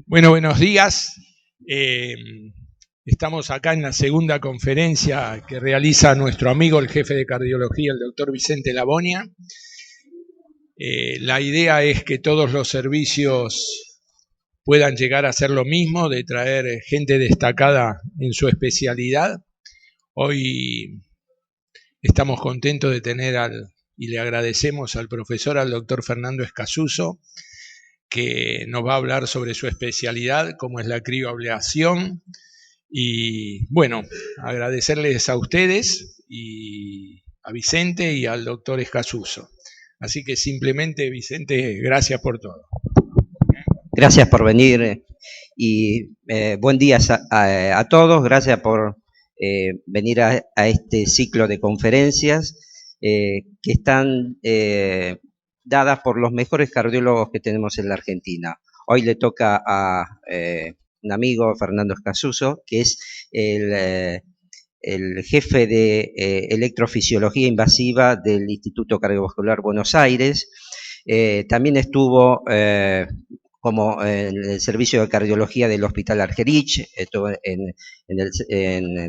Bueno, buenos días. Estamos acá en la segunda conferencia que realiza nuestro amigo, el jefe de cardiología, el doctor Vicente Labonia. La idea es que todos los servicios puedan llegar a hacer lo mismo, de traer gente destacada en su especialidad. Hoy estamos contentos de tener y le agradecemos al profesor, al doctor Fernando Escasuso, que nos va a hablar sobre su especialidad, como es la crioablación. Y bueno, agradecerles a ustedes y a Vicente y al doctor Escasuso. Así que simplemente, Vicente, gracias por todo. Gracias por venir y buen día a todos. Gracias por venir a este ciclo de conferencias que están dadas por los mejores cardiólogos que tenemos en la Argentina. Hoy le toca a un amigo, Fernando Escasuso, que es el jefe de electrofisiología invasiva del Instituto Cardiovascular Buenos Aires. También estuvo como en el servicio de cardiología del Hospital Argerich, estuvo en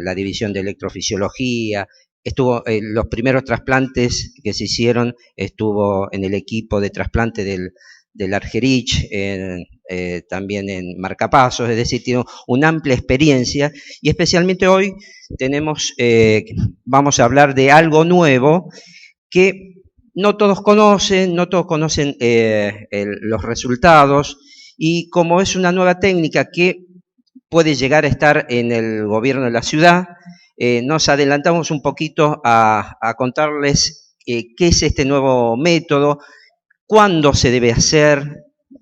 la división de electrofisiología, estuvo en los primeros trasplantes que se hicieron, estuvo en el equipo de trasplante del Argerich, también en marcapasos, es decir, tiene una amplia experiencia y especialmente hoy vamos a hablar de algo nuevo que no todos conocen los resultados y como es una nueva técnica que puede llegar a estar en el gobierno de la ciudad, nos adelantamos un poquito a contarles qué es este nuevo método, cuándo se debe hacer,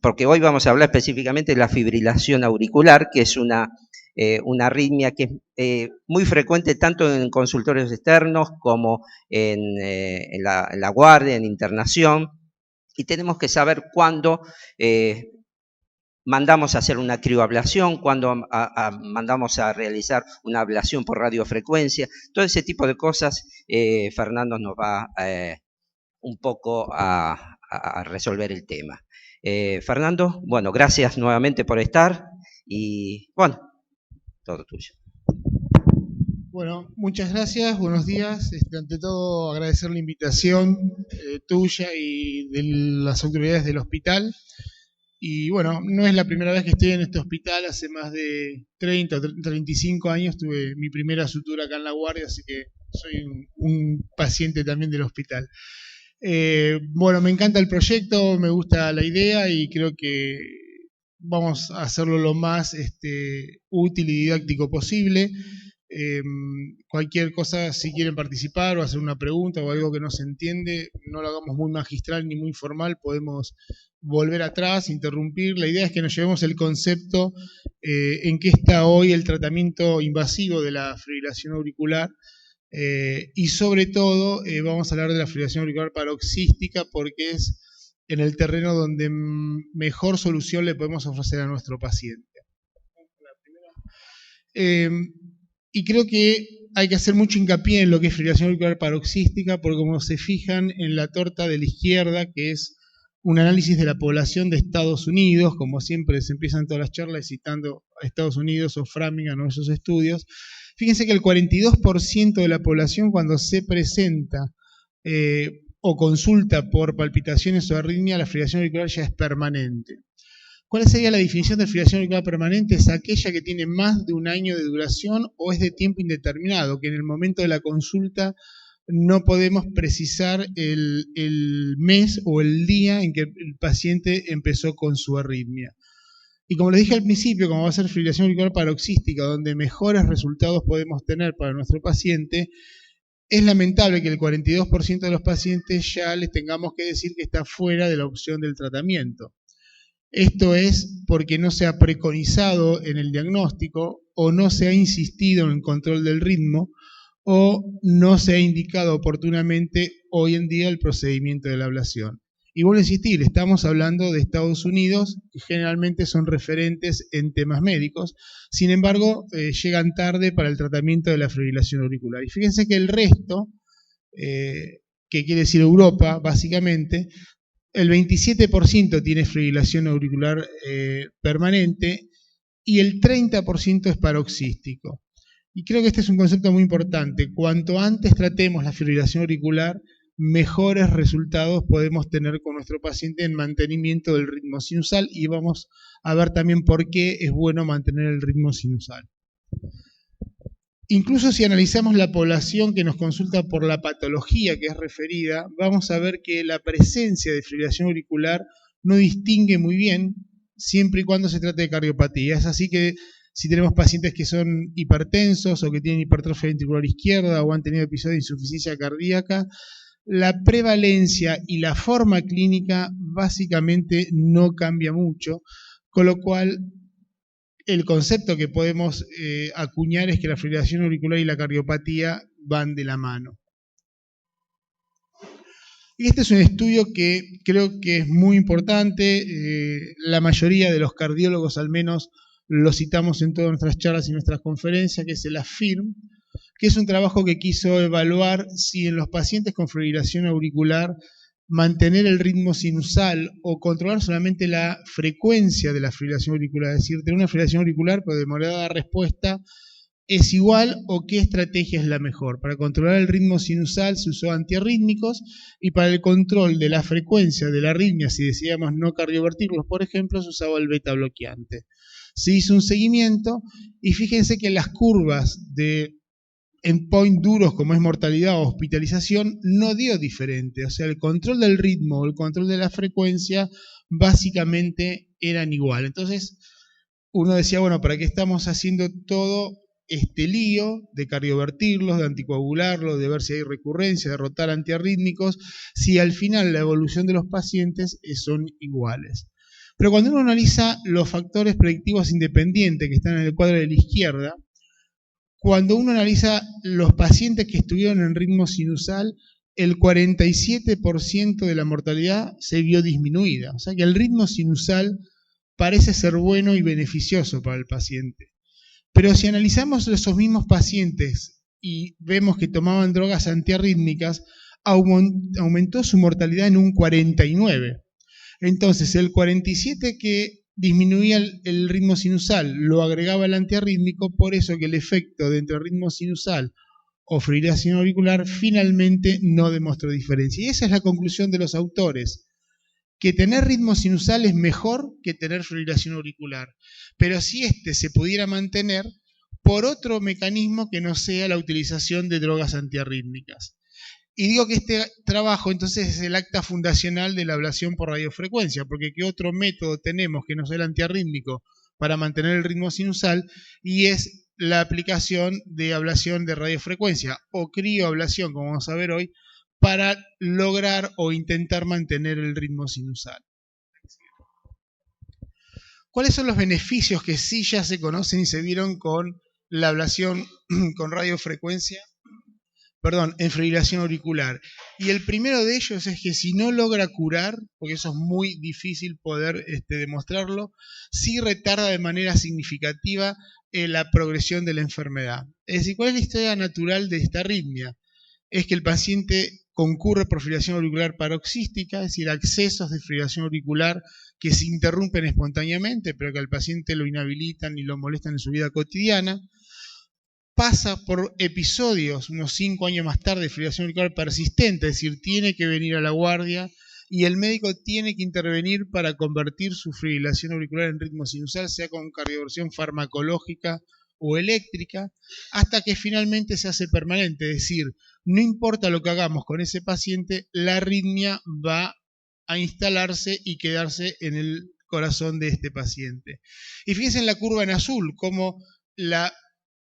porque hoy vamos a hablar específicamente de la fibrilación auricular, que es una arritmia que es muy frecuente tanto en consultorios externos como en la guardia, en internación, y tenemos que saber cuándo mandamos a hacer una crioablación, cuándo mandamos a realizar una ablación por radiofrecuencia, todo ese tipo de cosas. Fernando nos va un poco a resolver el tema. Fernando, bueno, gracias nuevamente por estar y bueno, todo tuyo. Bueno, muchas gracias, buenos días. Ante todo, agradecer la invitación tuya y de las autoridades del hospital. Y bueno, no es la primera vez que estoy en este hospital, hace más de 30 o 35 años tuve mi primera sutura acá en La Guardia, así que soy un paciente también del hospital. Bueno, me encanta el proyecto, me gusta la idea y creo que vamos a hacerlo lo más útil y didáctico posible. Cualquier cosa, si quieren participar o hacer una pregunta o algo que no se entiende, no lo hagamos muy magistral ni muy formal, podemos volver atrás, interrumpir. La idea es que nos llevemos el concepto en qué está hoy el tratamiento invasivo de la fibrilación auricular. Y sobre todo vamos a hablar de la fibrilación auricular paroxística porque es en el terreno donde mejor solución le podemos ofrecer a nuestro paciente. Y creo que hay que hacer mucho hincapié en lo que es fibrilación auricular paroxística porque como se fijan en la torta de la izquierda, que es un análisis de la población de Estados Unidos, como siempre se empiezan todas las charlas citando a Estados Unidos o Framingham o esos estudios. Fíjense que el 42% de la población cuando se presenta o consulta por palpitaciones o arritmia, la fibrilación auricular ya es permanente. ¿Cuál sería la definición de fibrilación auricular permanente? Es aquella que tiene más de un año de duración o es de tiempo indeterminado, que en el momento de la consulta no podemos precisar el mes o el día en que el paciente empezó con su arritmia. Y como les dije al principio, como va a ser fibrilación auricular paroxística, donde mejores resultados podemos tener para nuestro paciente, es lamentable que el 42% de los pacientes ya les tengamos que decir que está fuera de la opción del tratamiento. Esto es porque no se ha preconizado en el diagnóstico o no se ha insistido en el control del ritmo o no se ha indicado oportunamente hoy en día el procedimiento de la ablación. Y vuelvo a insistir, estamos hablando de Estados Unidos, que generalmente son referentes en temas médicos, sin embargo, llegan tarde para el tratamiento de la fibrilación auricular. Y fíjense que el resto, que quiere decir Europa, básicamente, el 27% tiene fibrilación auricular permanente y el 30% es paroxístico. Y creo que este es un concepto muy importante. Cuanto antes tratemos la fibrilación auricular, mejores resultados podemos tener con nuestro paciente en mantenimiento del ritmo sinusal, y vamos a ver también por qué es bueno mantener el ritmo sinusal. Incluso si analizamos la población que nos consulta por la patología que es referida, vamos a ver que la presencia de fibrilación auricular no distingue muy bien siempre y cuando se trate de cardiopatía. Es así que si tenemos pacientes que son hipertensos o que tienen hipertrofia ventricular izquierda o han tenido episodios de insuficiencia cardíaca, la prevalencia y la forma clínica básicamente no cambia mucho, con lo cual el concepto que podemos acuñar es que la fibrilación auricular y la cardiopatía van de la mano. Y este es un estudio que creo que es muy importante. La mayoría de los cardiólogos al menos lo citamos en todas nuestras charlas y nuestras conferencias, que es el AFFIRM, que es un trabajo que quiso evaluar si en los pacientes con fibrilación auricular mantener el ritmo sinusal o controlar solamente la frecuencia de la fibrilación auricular, es decir, tener una fibrilación auricular pero demorada respuesta, es igual o qué estrategia es la mejor. Para controlar el ritmo sinusal se usó antiarrítmicos y para el control de la frecuencia de la arritmia, si deseamos no cardiovertirlos, por ejemplo, se usaba el beta bloqueante. Se hizo un seguimiento y fíjense que las curvas de endpoint duros como es mortalidad o hospitalización no dio diferente, o sea, el control del ritmo o el control de la frecuencia básicamente eran igual. Entonces uno decía, bueno, ¿para qué estamos haciendo todo este lío de cardiovertirlos, de anticoagularlos, de ver si hay recurrencia, de rotar antiarrítmicos, si al final la evolución de los pacientes son iguales? Pero cuando uno analiza los factores predictivos independientes que están en el cuadro de la izquierda, cuando uno analiza los pacientes que estuvieron en ritmo sinusal, el 47% de la mortalidad se vio disminuida. O sea que el ritmo sinusal parece ser bueno y beneficioso para el paciente. Pero si analizamos esos mismos pacientes y vemos que tomaban drogas antiarrítmicas, aumentó su mortalidad en un 49%. Entonces, el 47% que disminuía el ritmo sinusal lo agregaba el antiarrítmico, por eso que el efecto de entre ritmo sinusal o fibrilación auricular finalmente no demostró diferencia. Y esa es la conclusión de los autores, que tener ritmo sinusal es mejor que tener fibrilación auricular, pero si este se pudiera mantener por otro mecanismo que no sea la utilización de drogas antiarrítmicas. Y digo que este trabajo entonces es el acta fundacional de la ablación por radiofrecuencia, porque ¿qué otro método tenemos que no sea el antiarrítmico para mantener el ritmo sinusal? Y es la aplicación de ablación de radiofrecuencia o crioablación, como vamos a ver hoy, para lograr o intentar mantener el ritmo sinusal. ¿Cuáles son los beneficios que sí ya se conocen y se vieron con la ablación con radiofrecuencia? En fibrilación auricular. Y el primero de ellos es que si no logra curar, porque eso es muy difícil poder demostrarlo, sí retarda de manera significativa la progresión de la enfermedad. Es decir, ¿cuál es la historia natural de esta arritmia? Es que el paciente concurre por fibrilación auricular paroxística, es decir, accesos de fibrilación auricular que se interrumpen espontáneamente, pero que al paciente lo inhabilitan y lo molestan en su vida cotidiana. Pasa por episodios, unos 5 años más tarde, de fibrilación auricular persistente, es decir, tiene que venir a la guardia y el médico tiene que intervenir para convertir su fibrilación auricular en ritmo sinusal, sea con cardioversión farmacológica o eléctrica, hasta que finalmente se hace permanente, es decir, no importa lo que hagamos con ese paciente, la arritmia va a instalarse y quedarse en el corazón de este paciente. Y fíjense en la curva en azul, como la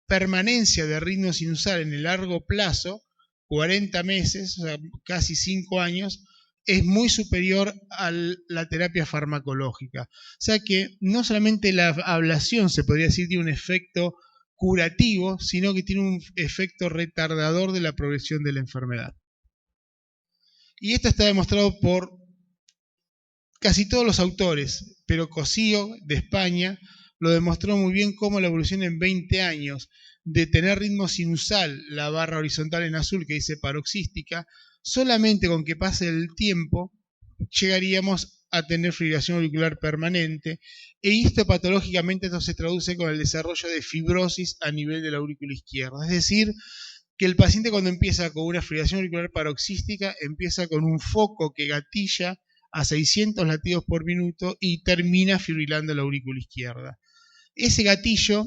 permanencia de ritmo sinusal en el largo plazo, 40 meses, o sea, casi 5 años, es muy superior a la terapia farmacológica. O sea que no solamente la ablación, se podría decir, tiene un efecto curativo, sino que tiene un efecto retardador de la progresión de la enfermedad. Y esto está demostrado por casi todos los autores, pero Cosío, de España, lo demostró muy bien cómo la evolución en 20 años de tener ritmo sinusal, la barra horizontal en azul que dice paroxística, solamente con que pase el tiempo, llegaríamos a tener fibrilación auricular permanente, e histopatológicamente esto se traduce con el desarrollo de fibrosis a nivel de la aurícula izquierda. Es decir, que el paciente cuando empieza con una fibrilación auricular paroxística empieza con un foco que gatilla a 600 latidos por minuto y termina fibrilando la aurícula izquierda. Ese gatillo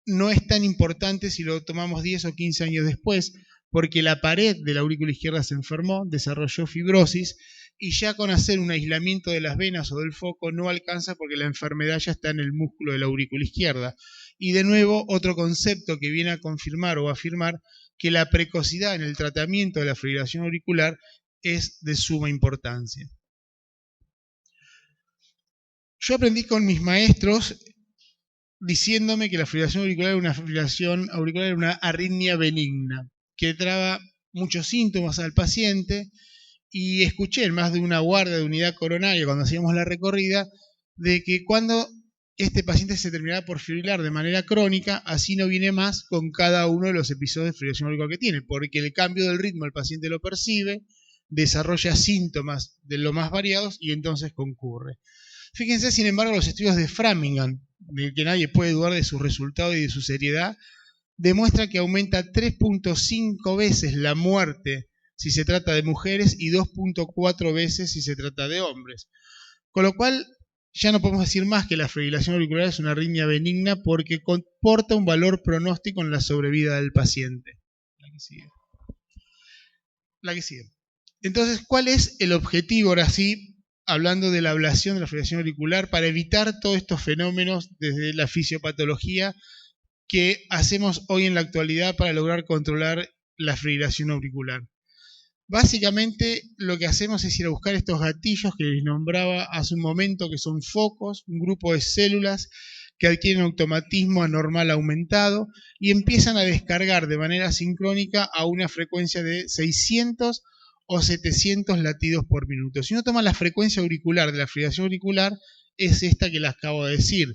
no es tan importante si lo tomamos 10 o 15 años después, porque la pared de la aurícula izquierda se enfermó, desarrolló fibrosis, y ya con hacer un aislamiento de las venas o del foco no alcanza porque la enfermedad ya está en el músculo de la aurícula izquierda. Y de nuevo, otro concepto que viene a confirmar o afirmar que la precocidad en el tratamiento de la fibrilación auricular es de suma importancia. Yo aprendí con mis maestros diciéndome que la fibrilación auricular era una arritmia benigna, que traba muchos síntomas al paciente, y escuché en más de una guardia de unidad coronaria cuando hacíamos la recorrida de que cuando este paciente se terminará por fibrilar de manera crónica, así no viene más con cada uno de los episodios de fibrilación auricular que tiene, porque el cambio del ritmo el paciente lo percibe, desarrolla síntomas de lo más variados y entonces concurre. Fíjense, sin embargo, los estudios de Framingham, de que nadie puede dudar de sus resultados y de su seriedad, demuestra que aumenta 3.5 veces la muerte si se trata de mujeres y 2.4 veces si se trata de hombres. Con lo cual, ya no podemos decir más que la fibrilación auricular es una arritmia benigna porque comporta un valor pronóstico en la sobrevida del paciente. La que sigue. Entonces, ¿cuál es el objetivo, ahora sí, hablando de la ablación de la fibrilación auricular, para evitar todos estos fenómenos desde la fisiopatología que hacemos hoy en la actualidad para lograr controlar la fibrilación auricular? Básicamente lo que hacemos es ir a buscar estos gatillos que les nombraba hace un momento, que son focos, un grupo de células que adquieren automatismo anormal aumentado y empiezan a descargar de manera sincrónica a una frecuencia de 600 o 700 latidos por minuto. Si uno toma la frecuencia auricular de la fibrilación auricular, es esta que les acabo de decir.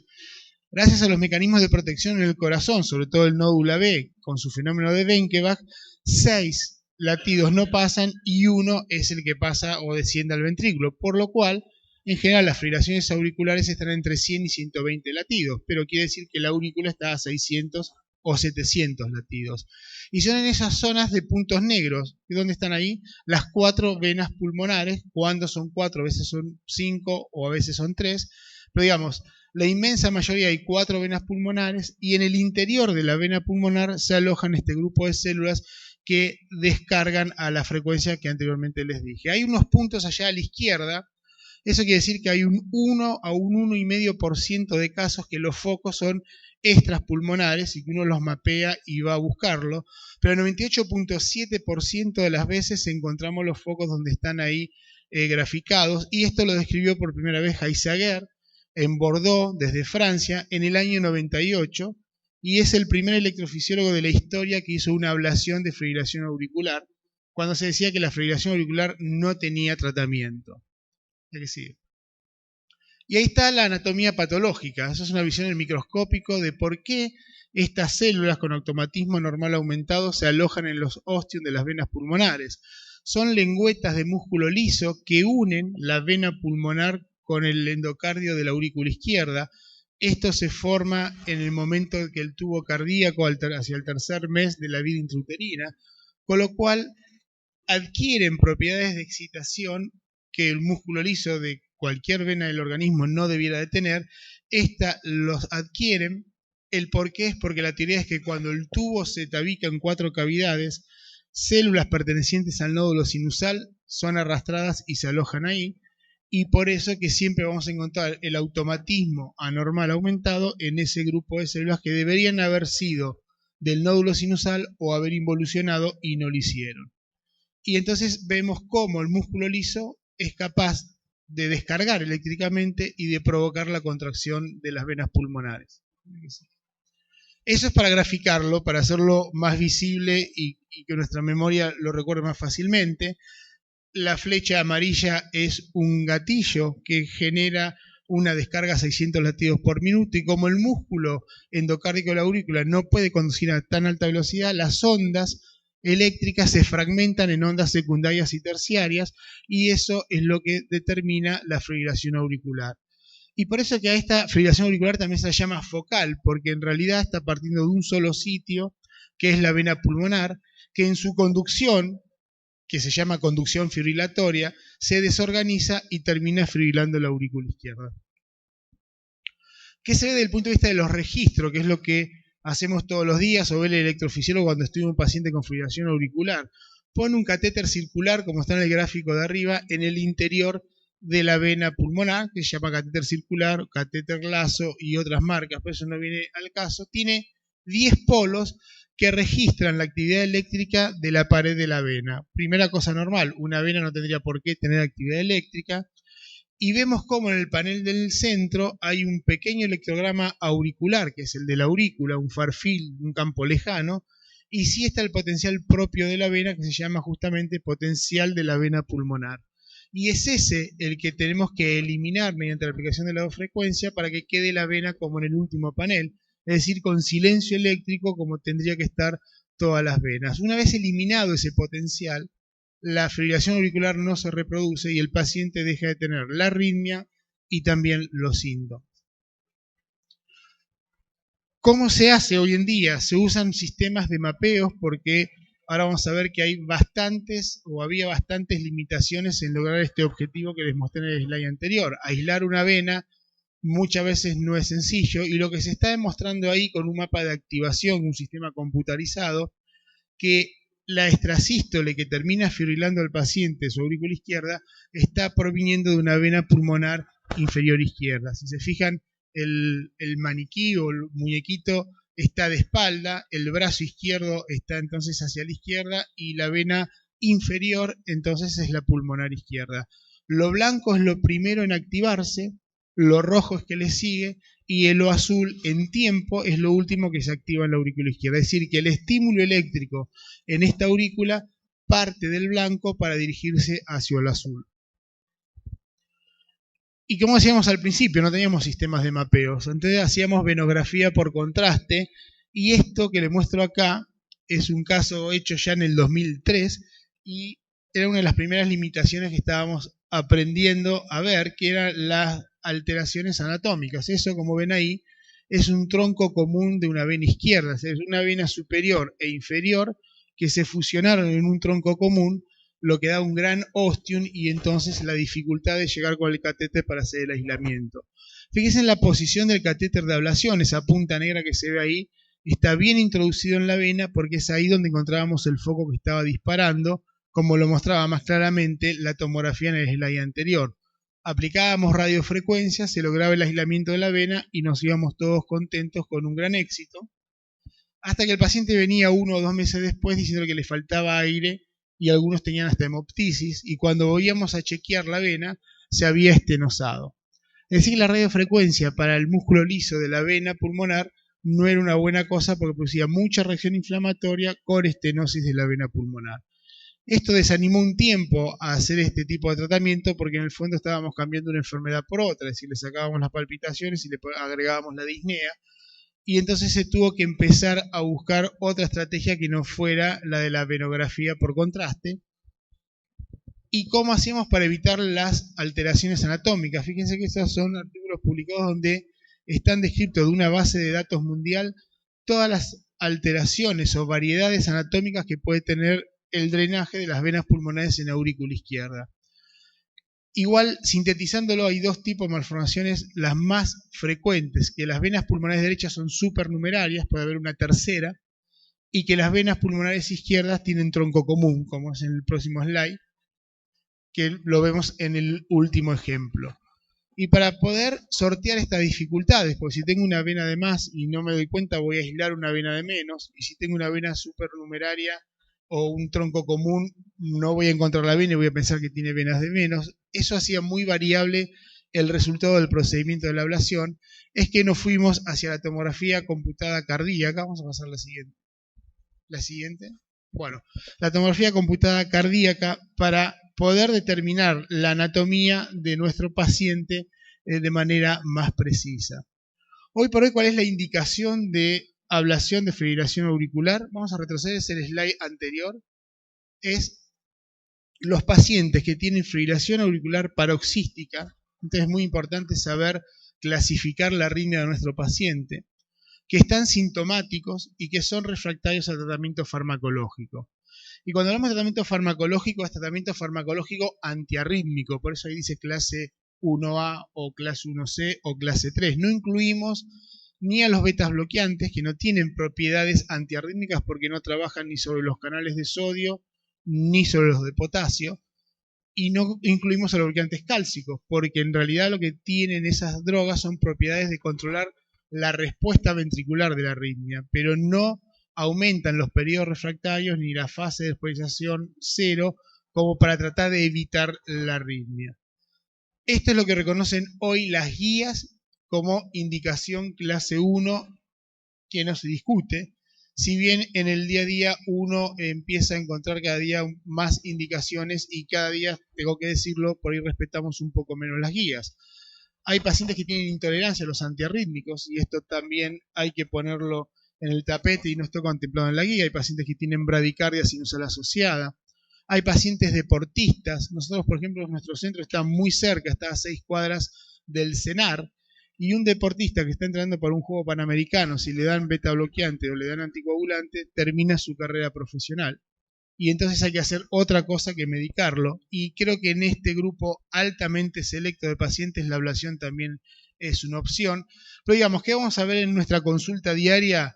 Gracias a los mecanismos de protección en el corazón, sobre todo el nódulo B, con su fenómeno de Wenckebach, 6 latidos no pasan y 1 es el que pasa o desciende al ventrículo, por lo cual, en general, las fibrilaciones auriculares están entre 100 y 120 latidos, pero quiere decir que la aurícula está a 600 o 700 latidos. Y son en esas zonas de puntos negros, donde están ahí las 4 venas pulmonares, cuando son 4, a veces son 5 o a veces son 3, pero digamos, la inmensa mayoría hay 4 venas pulmonares y en el interior de la vena pulmonar se alojan este grupo de células que descargan a la frecuencia que anteriormente les dije. Hay unos puntos allá a la izquierda, eso quiere decir que hay un 1 a un 1,5% de casos que los focos son extrapulmonares y que uno los mapea y va a buscarlo, pero el 98.7% de las veces encontramos los focos donde están ahí graficados, y esto lo describió por primera vez Heisaguer en Bordeaux, desde Francia, en el año 98, y es el primer electrofisiólogo de la historia que hizo una ablación de fibrilación auricular, cuando se decía que la fibrilación auricular no tenía tratamiento. Y ahí está la anatomía patológica. Eso es una visión en microscópico de por qué estas células con automatismo normal aumentado se alojan en los ostium de las venas pulmonares. Son lengüetas de músculo liso que unen la vena pulmonar con el endocardio de la aurícula izquierda. Esto se forma en el momento que el tubo cardíaco hacia el tercer mes de la vida intrauterina, con lo cual adquieren propiedades de excitación que el músculo liso de cualquier vena del organismo no debiera de tener. Esta los adquieren. El por qué es porque la teoría es que cuando el tubo se tabica en 4 cavidades, células pertenecientes al nódulo sinusal son arrastradas y se alojan ahí, y por eso que siempre vamos a encontrar el automatismo anormal aumentado en ese grupo de células que deberían haber sido del nódulo sinusal o haber involucionado y no lo hicieron. Y entonces vemos cómo el músculo liso es capaz de descargar eléctricamente y de provocar la contracción de las venas pulmonares. Eso es para graficarlo, para hacerlo más visible y que nuestra memoria lo recuerde más fácilmente. La flecha amarilla es un gatillo que genera una descarga a 600 latidos por minuto, y como el músculo endocárdico de la aurícula no puede conducir a tan alta velocidad, las ondas eléctrica se fragmentan en ondas secundarias y terciarias, y eso es lo que determina la fibrilación auricular. Y por eso que a esta fibrilación auricular también se la llama focal, porque en realidad está partiendo de un solo sitio, que es la vena pulmonar, que en su conducción, que se llama conducción fibrilatoria, se desorganiza y termina fibrilando la aurícula izquierda. ¿Qué se ve desde el punto de vista de los registros? Que es lo que hacemos todos los días, o ve el electrofisiólogo cuando estudia un paciente con fibrilación auricular. Pone un catéter circular, como está en el gráfico de arriba, en el interior de la vena pulmonar, que se llama catéter circular, catéter lazo y otras marcas, por eso no viene al caso. Tiene 10 polos que registran la actividad eléctrica de la pared de la vena. Primera cosa normal, una vena no tendría por qué tener actividad eléctrica. Y vemos cómo en el panel del centro hay un pequeño electrograma auricular, que es el de la aurícula, un far field, un campo lejano, y sí está el potencial propio de la vena, que se llama justamente potencial de la vena pulmonar. Y es ese el que tenemos que eliminar mediante la aplicación de la radiofrecuencia para que quede la vena como en el último panel, es decir, con silencio eléctrico como tendría que estar todas las venas. Una vez eliminado ese potencial, la fibrilación auricular no se reproduce y el paciente deja de tener la arritmia y también los síntomas. ¿Cómo se hace hoy en día? Se usan sistemas de mapeos porque ahora vamos a ver que hay bastantes o había bastantes limitaciones en lograr este objetivo que les mostré en el slide anterior. Aislar una vena muchas veces no es sencillo y lo que se está demostrando ahí con un mapa de activación, un sistema computarizado, que la extrasístole que termina fibrilando al paciente su aurícula izquierda está proviniendo de una vena pulmonar inferior izquierda. Si se fijan, el maniquí o el muñequito está de espalda, el brazo izquierdo está entonces hacia la izquierda y la vena inferior entonces es la pulmonar izquierda. Lo blanco es lo primero en activarse, lo rojo es que le sigue y lo azul en tiempo es lo último que se activa en la aurícula izquierda. Es decir, que el estímulo eléctrico en esta aurícula parte del blanco para dirigirse hacia el azul. Y como decíamos al principio, no teníamos sistemas de mapeos, entonces hacíamos venografía por contraste, y esto que les muestro acá es un caso hecho ya en el 2003, y era una de las primeras limitaciones que estábamos aprendiendo a ver, que eran las alteraciones anatómicas. Eso, como ven ahí, es un tronco común de una vena izquierda, es una vena superior e inferior que se fusionaron en un tronco común, lo que da un gran ostium y entonces la dificultad de llegar con el catéter para hacer el aislamiento. Fíjense en la posición del catéter de ablación, esa punta negra que se ve ahí, está bien introducido en la vena porque es ahí donde encontrábamos el foco que estaba disparando, como lo mostraba más claramente la tomografía en el slide anterior. Aplicábamos radiofrecuencia, se lograba el aislamiento de la vena y nos íbamos todos contentos con un gran éxito, hasta que el paciente venía 1 o 2 meses después diciendo que le faltaba aire y algunos tenían hasta hemoptisis, y cuando volvíamos a chequear la vena se había estenosado. Es decir, la radiofrecuencia para el músculo liso de la vena pulmonar no era una buena cosa porque producía mucha reacción inflamatoria con estenosis de la vena pulmonar. Esto desanimó un tiempo a hacer este tipo de tratamiento porque en el fondo estábamos cambiando una enfermedad por otra, es decir, le sacábamos las palpitaciones y le agregábamos la disnea, y entonces se tuvo que empezar a buscar otra estrategia que no fuera la de la venografía por contraste. ¿Y cómo hacíamos para evitar las alteraciones anatómicas? Fíjense que estos son artículos publicados donde están descritos de una base de datos mundial todas las alteraciones o variedades anatómicas que puede tener el drenaje de las venas pulmonares en la aurícula izquierda. Igual, sintetizándolo, hay dos tipos de malformaciones, las más frecuentes, que las venas pulmonares derechas son supernumerarias, puede haber una tercera, y que las venas pulmonares izquierdas tienen tronco común, como es en el próximo slide, que lo vemos en el último ejemplo. Y para poder sortear estas dificultades, porque si tengo una vena de más y no me doy cuenta, voy a aislar una vena de menos, y si tengo una vena supernumeraria o un tronco común, no voy a encontrar la vena y voy a pensar que tiene venas de menos. Eso hacía muy variable el resultado del procedimiento de la ablación. Es que nos fuimos hacia la tomografía computada cardíaca. Vamos a pasar la siguiente. La siguiente. Bueno, la tomografía computada cardíaca para poder determinar la anatomía de nuestro paciente de manera más precisa. Hoy por hoy, ¿cuál es la indicación de ablación de fibrilación auricular, vamos a retroceder, es el slide anterior, es los pacientes que tienen fibrilación auricular paroxística. Entonces es muy importante saber clasificar la arritmia de nuestro paciente, que están sintomáticos y que son refractarios al tratamiento farmacológico. Y cuando hablamos de tratamiento farmacológico, es tratamiento farmacológico antiarrítmico, por eso ahí dice clase 1A o clase 1C o clase 3. No incluimos ni a los betas bloqueantes, que no tienen propiedades antiarrítmicas porque no trabajan ni sobre los canales de sodio ni sobre los de potasio, y no incluimos a los bloqueantes cálcicos, porque en realidad lo que tienen esas drogas son propiedades de controlar la respuesta ventricular de la arritmia, pero no aumentan los periodos refractarios ni la fase de despolarización cero como para tratar de evitar la arritmia. Esto es lo que reconocen hoy las guías como indicación clase 1, que no se discute, si bien en el día a día uno empieza a encontrar cada día más indicaciones y cada día, tengo que decirlo, por ahí respetamos un poco menos las guías. Hay pacientes que tienen intolerancia a los antiarrítmicos y esto también hay que ponerlo en el tapete y no está contemplado en la guía. Hay pacientes que tienen bradicardia sinusal asociada. Hay pacientes deportistas. Nosotros, por ejemplo, nuestro centro está muy cerca, está a 6 cuadras del CENAR, y un deportista que está entrenando para un juego panamericano, si le dan beta bloqueante o le dan anticoagulante, termina su carrera profesional. Y entonces hay que hacer otra cosa que medicarlo. Y creo que en este grupo altamente selecto de pacientes la ablación también es una opción. Pero digamos, ¿qué vamos a ver en nuestra consulta diaria?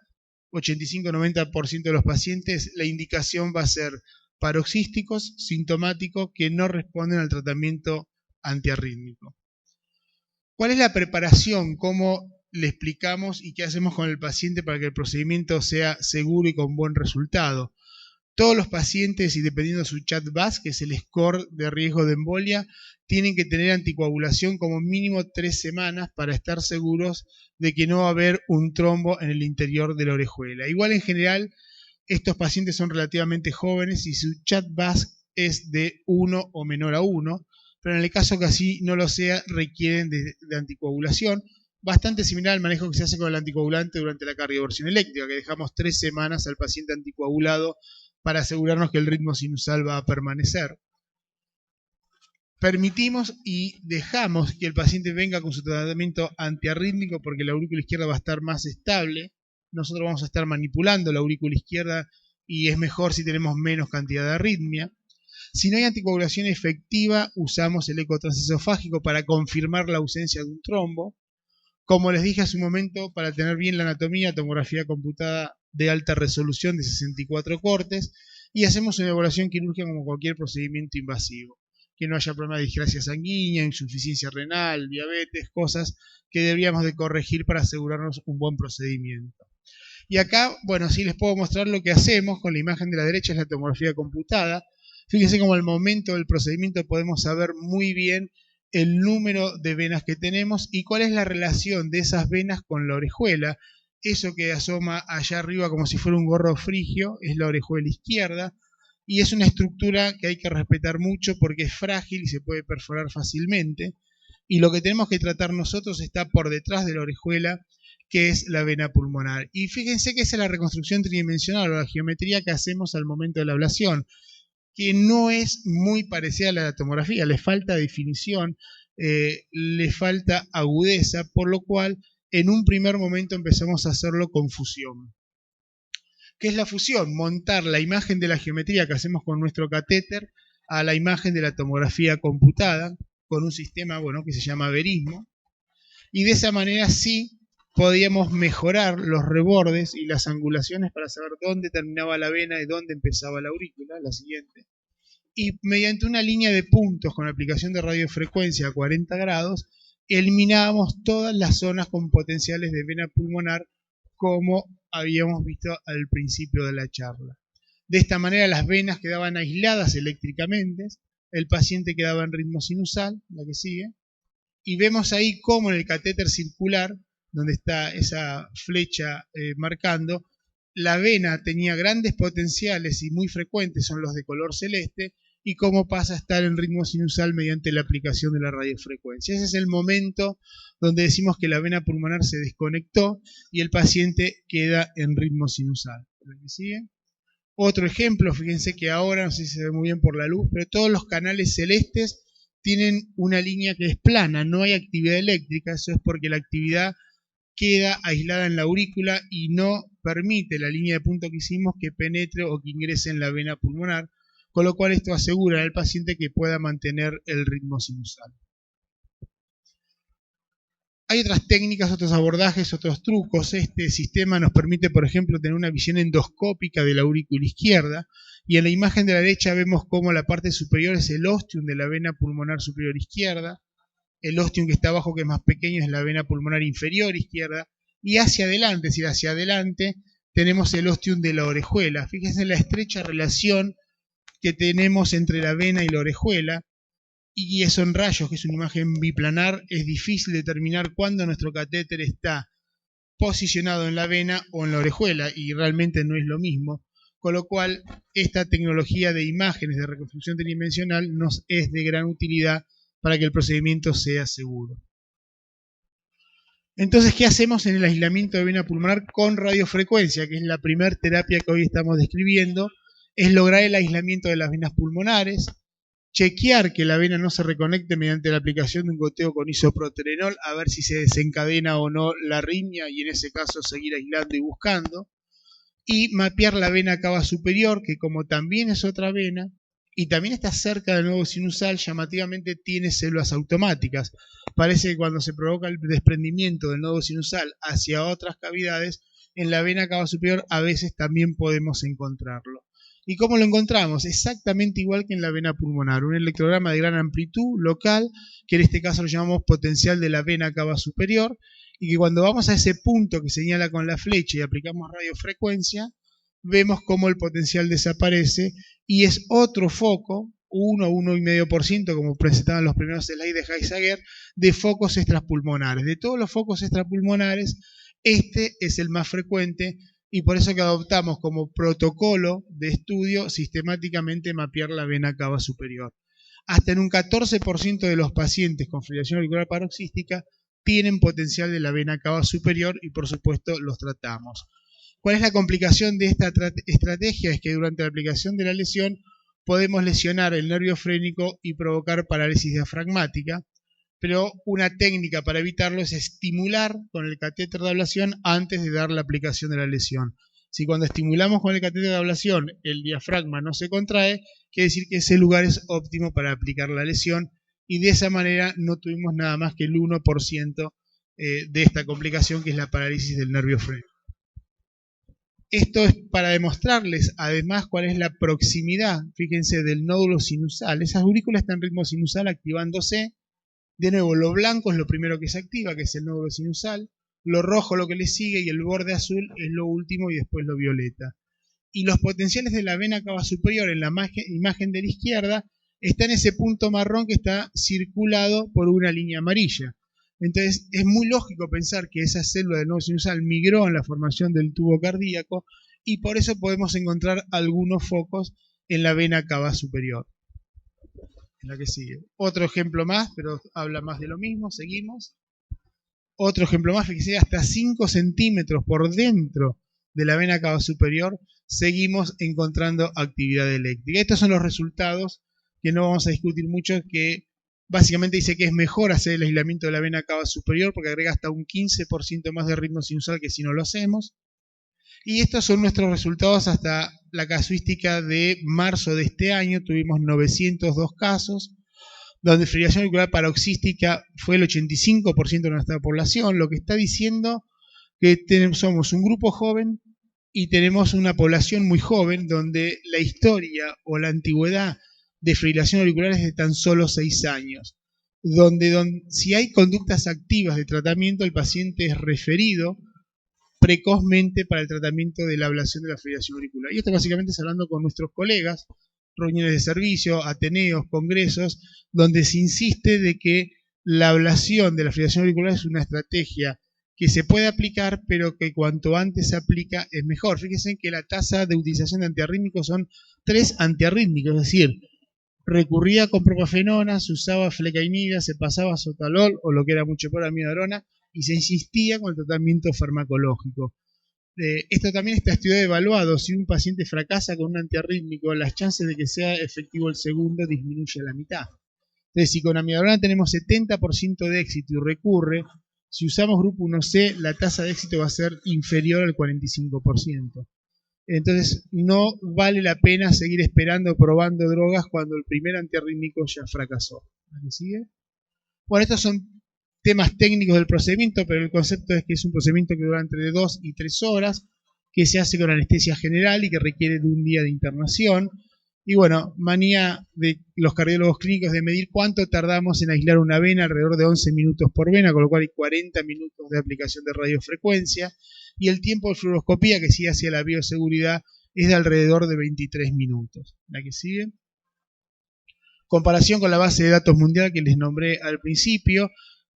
85-90% de los pacientes, la indicación va a ser paroxísticos, sintomáticos, que no responden al tratamiento antiarrítmico. ¿Cuál es la preparación? ¿Cómo le explicamos y qué hacemos con el paciente para que el procedimiento sea seguro y con buen resultado? Todos los pacientes, y dependiendo de su CHA2-VASc, que es el score de riesgo de embolia, tienen que tener anticoagulación como mínimo 3 semanas para estar seguros de que no va a haber un trombo en el interior de la orejuela. Igual en general, estos pacientes son relativamente jóvenes y su CHA2-VASc es de 1 o menor a 1, pero en el caso que así no lo sea, requieren de anticoagulación, bastante similar al manejo que se hace con el anticoagulante durante la cardioversión eléctrica, que dejamos 3 semanas al paciente anticoagulado para asegurarnos que el ritmo sinusal va a permanecer. Permitimos y dejamos que el paciente venga con su tratamiento antiarrítmico porque la aurícula izquierda va a estar más estable. Nosotros vamos a estar manipulando la aurícula izquierda y es mejor si tenemos menos cantidad de arritmia. Si no hay anticoagulación efectiva, usamos el eco transesofágico para confirmar la ausencia de un trombo. Como les dije hace un momento, para tener bien la anatomía, tomografía computada de alta resolución de 64 cortes, y hacemos una evaluación quirúrgica como cualquier procedimiento invasivo. Que no haya problema de disgracia sanguínea, insuficiencia renal, diabetes, cosas que deberíamos de corregir para asegurarnos un buen procedimiento. Y acá, bueno, sí les puedo mostrar lo que hacemos. Con la imagen de la derecha es la tomografía computada. Fíjense cómo al momento del procedimiento podemos saber muy bien el número de venas que tenemos y cuál es la relación de esas venas con la orejuela. Eso que asoma allá arriba como si fuera un gorro frigio es la orejuela izquierda y es una estructura que hay que respetar mucho porque es frágil y se puede perforar fácilmente, y lo que tenemos que tratar nosotros está por detrás de la orejuela, que es la vena pulmonar. Y fíjense que esa es la reconstrucción tridimensional o la geometría que hacemos al momento de la ablación, que no es muy parecida a la tomografía, le falta definición, le falta agudeza, por lo cual en un primer momento empezamos a hacerlo con fusión. ¿Qué es la fusión? Montar la imagen de la geometría que hacemos con nuestro catéter a la imagen de la tomografía computada con un sistema, bueno, que se llama verismo, y de esa manera sí podíamos mejorar los rebordes y las angulaciones para saber dónde terminaba la vena y dónde empezaba la aurícula, la siguiente. Y mediante una línea de puntos con aplicación de radiofrecuencia a 40 grados, eliminábamos todas las zonas con potenciales de vena pulmonar como habíamos visto al principio de la charla. De esta manera las venas quedaban aisladas eléctricamente, el paciente quedaba en ritmo sinusal, la que sigue, y vemos ahí cómo en el catéter circular, donde está esa flecha marcando, la vena tenía grandes potenciales y muy frecuentes, son los de color celeste, y cómo pasa a estar en ritmo sinusal mediante la aplicación de la radiofrecuencia. Ese es el momento donde decimos que la vena pulmonar se desconectó y el paciente queda en ritmo sinusal. ¿Me sigue? Otro ejemplo, fíjense que ahora, no sé si se ve muy bien por la luz, pero todos los canales celestes tienen una línea que es plana, no hay actividad eléctrica. Eso es porque la actividad queda aislada en la aurícula y no permite la línea de punto que hicimos que penetre o que ingrese en la vena pulmonar, con lo cual esto asegura al paciente que pueda mantener el ritmo sinusal. Hay otras técnicas, otros abordajes, otros trucos. Este sistema nos permite, por ejemplo, tener una visión endoscópica de la aurícula izquierda, y en la imagen de la derecha vemos cómo la parte superior es el ostium de la vena pulmonar superior izquierda, el ostium que está abajo, que es más pequeño, es la vena pulmonar inferior izquierda, y hacia adelante, es decir, hacia adelante, tenemos el ostium de la orejuela. Fíjense en la estrecha relación que tenemos entre la vena y la orejuela, y eso en rayos, que es una imagen biplanar, es difícil determinar cuándo nuestro catéter está posicionado en la vena o en la orejuela, y realmente no es lo mismo, con lo cual esta tecnología de imágenes de reconstrucción tridimensional nos es de gran utilidad para que el procedimiento sea seguro. Entonces, ¿qué hacemos en el aislamiento de vena pulmonar con radiofrecuencia? Que es la primera terapia que hoy estamos describiendo. Es lograr el aislamiento de las venas pulmonares, chequear que la vena no se reconecte mediante la aplicación de un goteo con isoproterenol, a ver si se desencadena o no la arritmia, y en ese caso seguir aislando y buscando, y mapear la vena cava superior, que como también es otra vena, y también está cerca del nodo sinusal, llamativamente tiene células automáticas. Parece que cuando se provoca el desprendimiento del nodo sinusal hacia otras cavidades, en la vena cava superior a veces también podemos encontrarlo. ¿Y cómo lo encontramos? Exactamente igual que en la vena pulmonar, un electrograma de gran amplitud local, que en este caso lo llamamos potencial de la vena cava superior, y que cuando vamos a ese punto que señala con la flecha y aplicamos radiofrecuencia, vemos cómo el potencial desaparece y es otro foco, 1 o 1,5%, como presentaban los primeros slides de Heisager, de focos extrapulmonares. De todos los focos extrapulmonares, este es el más frecuente, y por eso que adoptamos como protocolo de estudio sistemáticamente mapear la vena cava superior. Hasta en un 14% de los pacientes con fibrilación auricular paroxística tienen potencial de la vena cava superior y por supuesto los tratamos. ¿Cuál es la complicación de esta estrategia? Es que durante la aplicación de la lesión podemos lesionar el nervio frénico y provocar parálisis diafragmática, pero una técnica para evitarlo es estimular con el catéter de ablación antes de dar la aplicación de la lesión. Si cuando estimulamos con el catéter de ablación el diafragma no se contrae, quiere decir que ese lugar es óptimo para aplicar la lesión, y de esa manera no tuvimos nada más que el 1% de esta complicación, que es la parálisis del nervio frénico. Esto es para demostrarles además cuál es la proximidad, fíjense, del nódulo sinusal. Esa aurícula está en ritmo sinusal activándose. De nuevo, lo blanco es lo primero que se activa, que es el nódulo sinusal. Lo rojo lo que le sigue, y el borde azul es lo último, y después lo violeta. Y los potenciales de la vena cava superior en la imagen de la izquierda está en ese punto marrón que está circulado por una línea amarilla. Entonces es muy lógico pensar que esa célula del nodo sinusal migró en la formación del tubo cardíaco, y por eso podemos encontrar algunos focos en la vena cava superior. En la que sigue. Otro ejemplo más, pero habla más de lo mismo. Seguimos. Otro ejemplo más, fíjense, hasta 5 centímetros por dentro de la vena cava superior seguimos encontrando actividad eléctrica. Estos son los resultados que no vamos a discutir mucho, que básicamente dice que es mejor hacer el aislamiento de la vena cava superior porque agrega hasta un 15% más de ritmo sinusal que si no lo hacemos. Y estos son nuestros resultados hasta la casuística de marzo de este año. Tuvimos 902 casos, donde fibrilación auricular paroxística fue el 85% de nuestra población, lo que está diciendo que somos un grupo joven y tenemos una población muy joven, donde la historia o la antigüedad de fibrilación auricular es de tan solo 6 años, donde si hay conductas activas de tratamiento, el paciente es referido precozmente para el tratamiento de la ablación de la fibrilación auricular. Y esto básicamente es hablando con nuestros colegas, reuniones de servicio, ateneos, congresos, donde se insiste de que la ablación de la fibrilación auricular es una estrategia que se puede aplicar, pero que cuanto antes se aplica es mejor. Fíjense que la tasa de utilización de antiarrítmicos son 3 antiarrítmicos, es decir, recurría con propafenona, se usaba flecainida, se pasaba sotalol o lo que era mucho peor, amiodarona, y se insistía con el tratamiento farmacológico. Esto también está estudiado y evaluado. Si un paciente fracasa con un antiarrítmico, las chances de que sea efectivo el segundo disminuye a la mitad. Entonces, si con amiodarona tenemos 70% de éxito y recurre, si usamos grupo 1C, la tasa de éxito va a ser inferior al 45%. Entonces, no vale la pena seguir esperando, probando drogas cuando el primer antiarrítmico ya fracasó. ¿Me sigue? Bueno, estos son temas técnicos del procedimiento, pero el concepto es que es un procedimiento que dura entre 2 y 3 horas, que se hace con anestesia general y que requiere de un día de internación. Y bueno, manía de los cardiólogos clínicos de medir cuánto tardamos en aislar una vena, alrededor de 11 minutos por vena, con lo cual hay 40 minutos de aplicación de radiofrecuencia. Y el tiempo de fluoroscopía, que sigue hacia la bioseguridad, es de alrededor de 23 minutos. ¿La que sigue? Comparación con la base de datos mundial que les nombré al principio.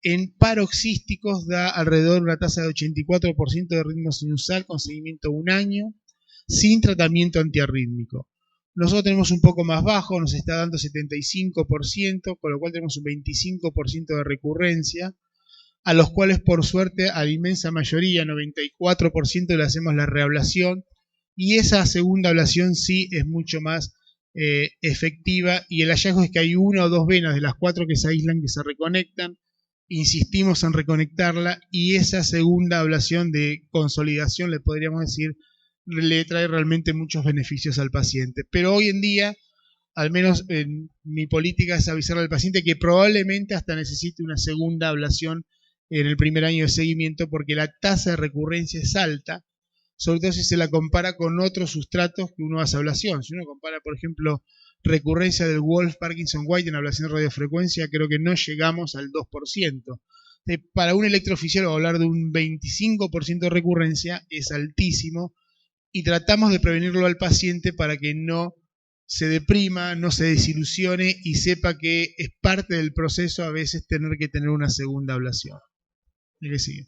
En paroxísticos da alrededor de una tasa de 84% de ritmo sinusal con seguimiento de un año, sin tratamiento antiarrítmico. Nosotros tenemos un poco más bajo, nos está dando 75%, con lo cual tenemos un 25% de recurrencia, a los cuales por suerte a la inmensa mayoría, 94%, le hacemos la reablación, y esa segunda ablación sí es mucho más efectiva, y el hallazgo es que hay una o dos venas de las 4 que se aíslan que se reconectan. Insistimos en reconectarla, y esa segunda ablación de consolidación, le podríamos decir, le trae realmente muchos beneficios al paciente. Pero hoy en día, al menos en mi política, es avisarle al paciente que probablemente hasta necesite una segunda ablación en el primer año de seguimiento, porque la tasa de recurrencia es alta, sobre todo si se la compara con otros sustratos que uno hace ablación. Si uno compara, por ejemplo, recurrencia del Wolf Parkinson White en ablación de radiofrecuencia, creo que no llegamos al 2%. Para un electrofisiólogo hablar de un 25% de recurrencia es altísimo, y tratamos de prevenirlo al paciente para que no se deprima, no se desilusione y sepa que es parte del proceso a veces tener que tener una segunda ablación. ¿Y qué sigue?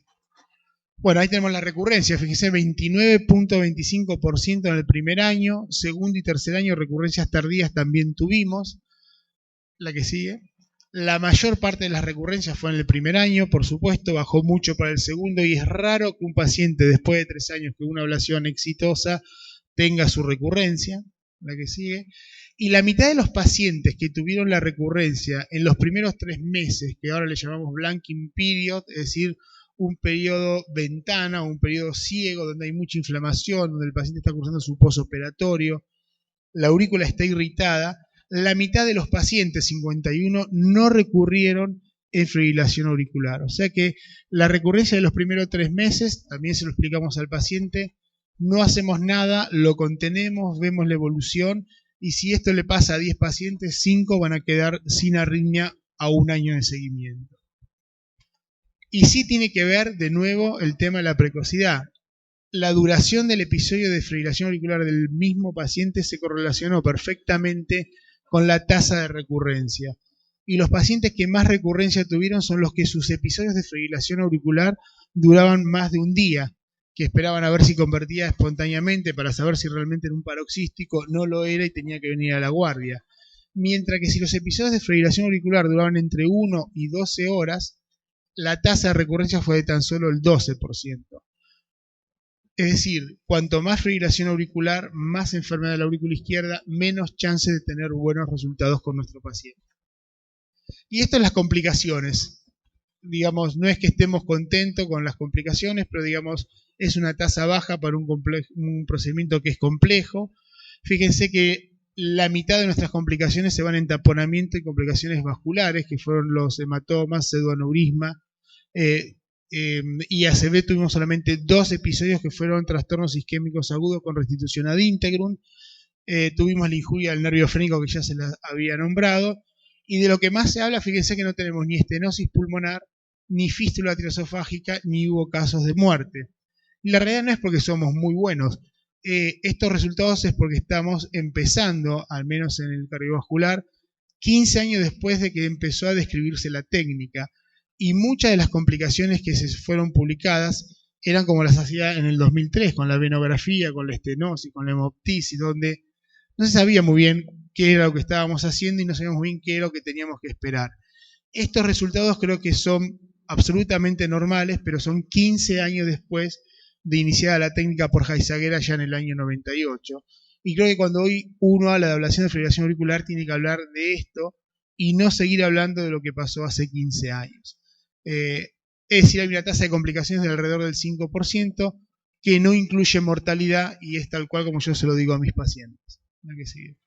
Bueno, ahí tenemos la recurrencia, fíjense, 29.25% en el primer año, segundo y tercer año recurrencias tardías también tuvimos. La que sigue. La mayor parte de las recurrencias fue en el primer año, por supuesto, bajó mucho para el segundo, y es raro que un paciente después de 3 años con una ablación exitosa tenga su recurrencia. La que sigue. Y la mitad de los pacientes que tuvieron la recurrencia en los primeros 3 meses, que ahora le llamamos blanking period, es decir, un periodo ventana o un periodo ciego donde hay mucha inflamación, donde el paciente está cursando su posoperatorio, la aurícula está irritada, la mitad de los pacientes, 51, no recurrieron en fibrilación auricular. O sea que la recurrencia de los primeros 3 meses, también se lo explicamos al paciente, no hacemos nada, lo contenemos, vemos la evolución, y si esto le pasa a 10 pacientes, 5 van a quedar sin arritmia a 1 año de seguimiento. Y sí tiene que ver, de nuevo, el tema de la precocidad. La duración del episodio de fibrilación auricular del mismo paciente se correlacionó perfectamente con la tasa de recurrencia. Y los pacientes que más recurrencia tuvieron son los que sus episodios de fibrilación auricular duraban más de un día, que esperaban a ver si convertía espontáneamente para saber si realmente era un paroxístico, no lo era y tenía que venir a la guardia. Mientras que si los episodios de fibrilación auricular duraban entre 1 y 12 horas, la tasa de recurrencia fue de tan solo el 12%. Es decir, cuanto más fibrilación auricular, más enfermedad de la aurícula izquierda, menos chances de tener buenos resultados con nuestro paciente. Y esto es las complicaciones. Digamos, no es que estemos contentos con las complicaciones, pero digamos, es una tasa baja para un procedimiento que es complejo. Fíjense que la mitad de nuestras complicaciones se van en taponamiento y complicaciones vasculares, que fueron los hematomas, pseudoaneurisma, y ACV tuvimos solamente 2 episodios que fueron trastornos isquémicos agudos con restitución ad integrum. Tuvimos la injuria del nervio frénico que ya se la había nombrado, y de lo que más se habla, fíjense que no tenemos ni estenosis pulmonar, ni fístula triesofágica, ni hubo casos de muerte. Y la realidad no es porque somos muy buenos. Estos resultados es porque estamos empezando, al menos en el cardiovascular, 15 años después de que empezó a describirse la técnica. Y muchas de las complicaciones que se fueron publicadas eran como las hacía en el 2003, con la venografía, con la estenosis, con la hemoptisis, donde no se sabía muy bien qué era lo que estábamos haciendo y no sabíamos bien qué era lo que teníamos que esperar. Estos resultados creo que son absolutamente normales, pero son 15 años después de iniciada la técnica por Heisaguera ya en el año 98. Y creo que cuando hoy uno habla de ablación de fibrilación auricular tiene que hablar de esto y no seguir hablando de lo que pasó hace 15 años. Es decir, hay una tasa de complicaciones de alrededor del 5% que no incluye mortalidad y es tal cual como yo se lo digo a mis pacientes. La que sigue.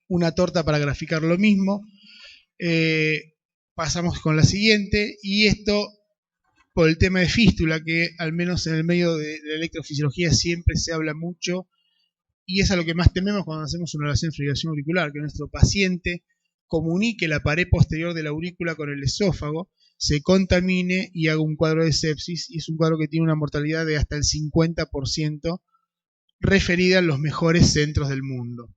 Una torta para graficar lo mismo. Pasamos con la siguiente, y esto por el tema de fístula, que al menos en el medio de la electrofisiología siempre se habla mucho, y es a lo que más tememos cuando hacemos una ablación de fibrilación auricular, que nuestro paciente comunique la pared posterior de la aurícula con el esófago, se contamine y haga un cuadro de sepsis, y es un cuadro que tiene una mortalidad de hasta el 50%, referida en los mejores centros del mundo.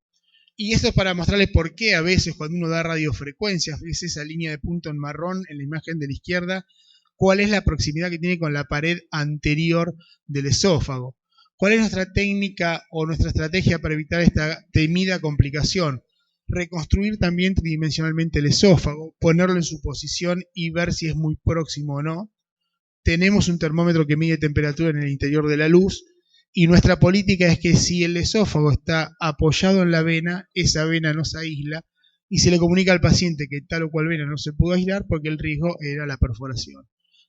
Y esto es para mostrarles por qué a veces cuando uno da radiofrecuencias, ves esa línea de punto en marrón en la imagen de la izquierda, cuál es la proximidad que tiene con la pared anterior del esófago. ¿Cuál es nuestra técnica o nuestra estrategia para evitar esta temida complicación? Reconstruir también tridimensionalmente el esófago, ponerlo en su posición y ver si es muy próximo o no. Tenemos un termómetro que mide temperatura en el interior de la luz, y nuestra política es que si el esófago está apoyado en la vena, esa vena no se aísla y se le comunica al paciente que tal o cual vena no se pudo aislar porque el riesgo era la perforación.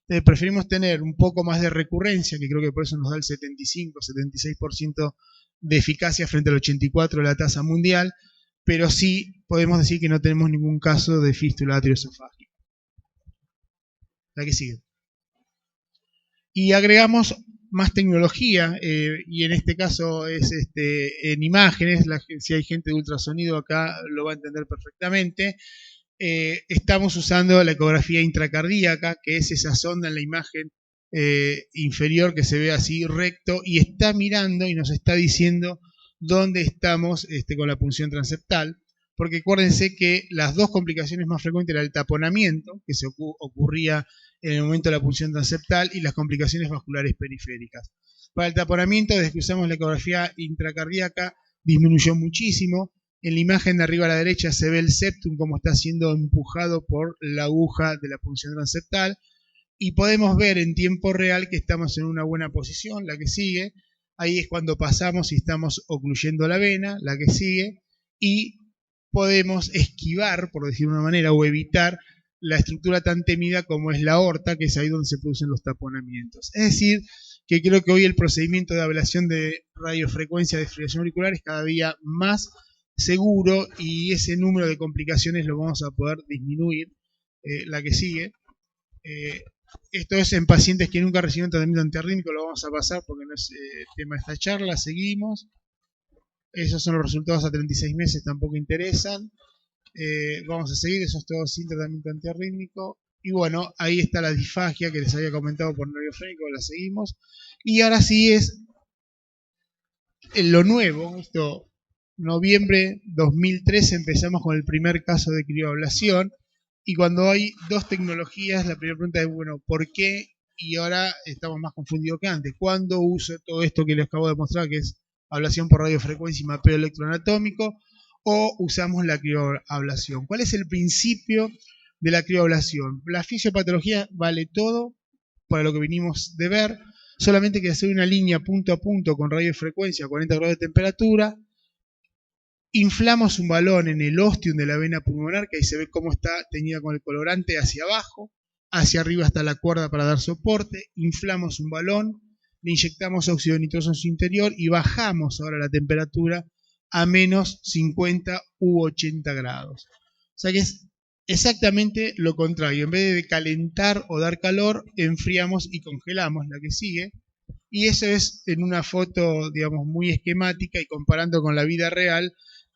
Entonces preferimos tener un poco más de recurrencia, que creo que por eso nos da el 75-76% de eficacia frente al 84% de la tasa mundial, pero sí podemos decir que no tenemos ningún caso de fístula atrioesofágica. La que sigue. Y agregamos más tecnología, y en este caso es en imágenes. Si hay gente de ultrasonido acá lo va a entender perfectamente. Estamos usando la ecografía intracardíaca, que es esa sonda en la imagen inferior que se ve así recto y está mirando y nos está diciendo dónde estamos con la punción transeptal, porque acuérdense que las dos complicaciones más frecuentes eran el taponamiento, que se ocurría en el momento de la punción transeptal, y las complicaciones vasculares periféricas. Para el taponamiento, desde que usamos la ecografía intracardíaca, disminuyó muchísimo. En la imagen de arriba a la derecha se ve el septum como está siendo empujado por la aguja de la punción transeptal, y podemos ver en tiempo real que estamos en una buena posición. La que sigue, ahí es cuando pasamos y estamos ocluyendo la vena. La que sigue, y podemos esquivar, por decirlo de una manera, o evitar la estructura tan temida como es la aorta, que es ahí donde se producen los taponamientos. Es decir, que creo que hoy el procedimiento de ablación de radiofrecuencia de fibrilación auricular es cada día más seguro, y ese número de complicaciones lo vamos a poder disminuir. La que sigue. Esto es en pacientes que nunca recibieron tratamiento antiarrítmico, lo vamos a pasar porque no es tema de esta charla. Seguimos. Esos son los resultados a 36 meses, tampoco interesan. Vamos a seguir, eso es todo sin tratamiento antiarrítmico. Y bueno, ahí está la disfagia que les había comentado por nerviofrénico, la seguimos. Y ahora sí es lo nuevo. Esto, noviembre 2013 empezamos con el primer caso de crioablación. Y cuando hay dos tecnologías, la primera pregunta es, bueno, ¿por qué? Y ahora estamos más confundidos que antes. ¿Cuándo uso todo esto que les acabo de mostrar, que es ablación por radiofrecuencia y mapeo electroanatómico, o usamos la crioablación? ¿Cuál es el principio de la crioablación? La fisiopatología vale todo para lo que venimos de ver, solamente que hacer una línea punto a punto con radiofrecuencia a 40 grados de temperatura. Inflamos un balón en el ostium de la vena pulmonar, que ahí se ve cómo está teñida con el colorante hacia abajo, hacia arriba está la cuerda para dar soporte. Inflamos un balón, le inyectamos óxido nitroso en su interior y bajamos ahora la temperatura a menos 50 u 80 grados. O sea que es exactamente lo contrario. En vez de calentar o dar calor, enfriamos y congelamos. La que sigue. Y eso es en una foto, digamos, muy esquemática y comparando con la vida real,